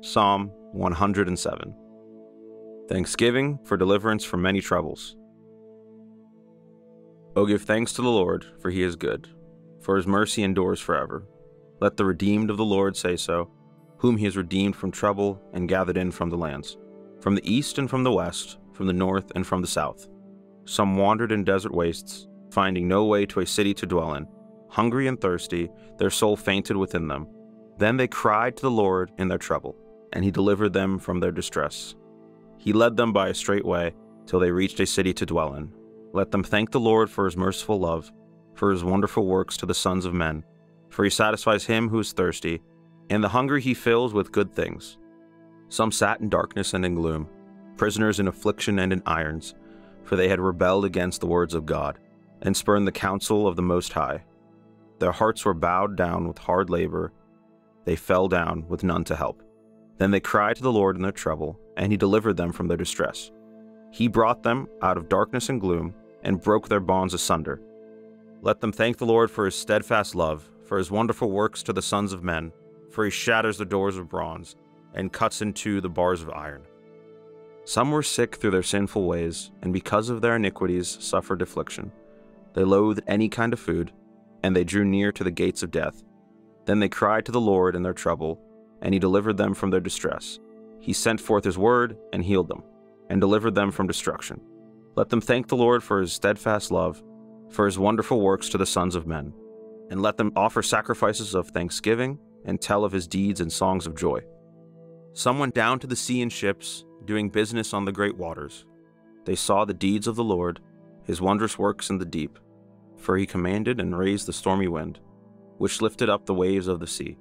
Psalm 107. Thanksgiving for deliverance from many troubles. O give thanks to the Lord, for he is good, for his mercy endures forever. Let the redeemed of the Lord say so, whom he has redeemed from trouble and gathered in from the lands, from the east and from the west, from the north and from the south. Some wandered in desert wastes, finding no way to a city to dwell in. Hungry and thirsty, their soul fainted within them. Then they cried to the Lord in their trouble, and he delivered them from their distress. He led them by a straight way, till they reached a city to dwell in. Let them thank the Lord for his merciful love, for his wonderful works to the sons of men. For he satisfies him who is thirsty, and the hungry he fills with good things. Some sat in darkness and in gloom, prisoners in affliction and in irons, for they had rebelled against the words of God, and spurned the counsel of the Most High. Their hearts were bowed down with hard labor. They fell down with none to help. Then they cried to the Lord in their trouble, and he delivered them from their distress. He brought them out of darkness and gloom, and broke their bonds asunder. Let them thank the Lord for his steadfast love, for his wonderful works to the sons of men, for he shatters the doors of bronze, and cuts in two the bars of iron. Some were sick through their sinful ways, and because of their iniquities suffered affliction. They loathed any kind of food, and they drew near to the gates of death. Then they cried to the Lord in their trouble, and he delivered them from their distress. He sent forth his word, and healed them, and delivered them from destruction. Let them thank the Lord for his steadfast love, for his wonderful works to the sons of men. And let them offer sacrifices of thanksgiving, and tell of his deeds in songs of joy. Some went down to the sea in ships, doing business on the great waters. They saw the deeds of the Lord, his wondrous works in the deep. For he commanded and raised the stormy wind, which lifted up the waves of the sea.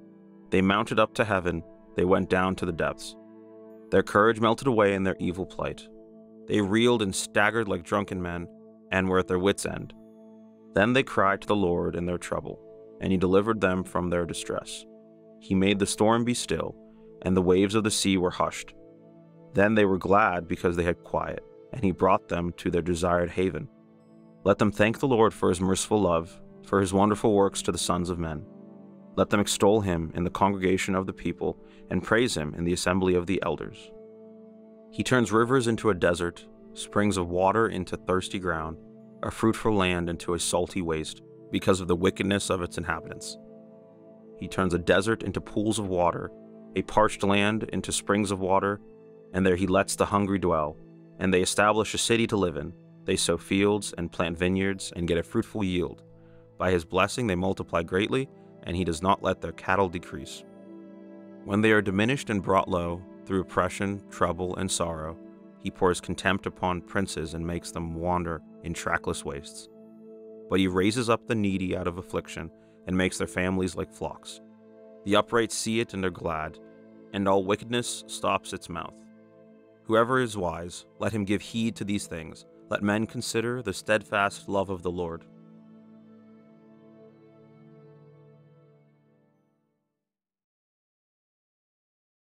They mounted up to heaven, they went down to the depths. Their courage melted away in their evil plight. They reeled and staggered like drunken men, and were at their wits' end. Then they cried to the Lord in their trouble, and he delivered them from their distress. He made the storm be still, and the waves of the sea were hushed. Then they were glad because they had quiet, and he brought them to their desired haven. Let them thank the Lord for his merciful love, for his wonderful works to the sons of men. Let them extol him in the congregation of the people, and praise him in the assembly of the elders. He turns rivers into a desert, springs of water into thirsty ground, a fruitful land into a salty waste, because of the wickedness of its inhabitants. He turns a desert into pools of water, a parched land into springs of water, and there he lets the hungry dwell, and they establish a city to live in. They sow fields and plant vineyards and get a fruitful yield. By his blessing they multiply greatly, and he does not let their cattle decrease. When they are diminished and brought low, through oppression, trouble, and sorrow, he pours contempt upon princes and makes them wander in trackless wastes. But he raises up the needy out of affliction, and makes their families like flocks. The upright see it and are glad, and all wickedness stops its mouth. Whoever is wise, let him give heed to these things. Let men consider the steadfast love of the Lord.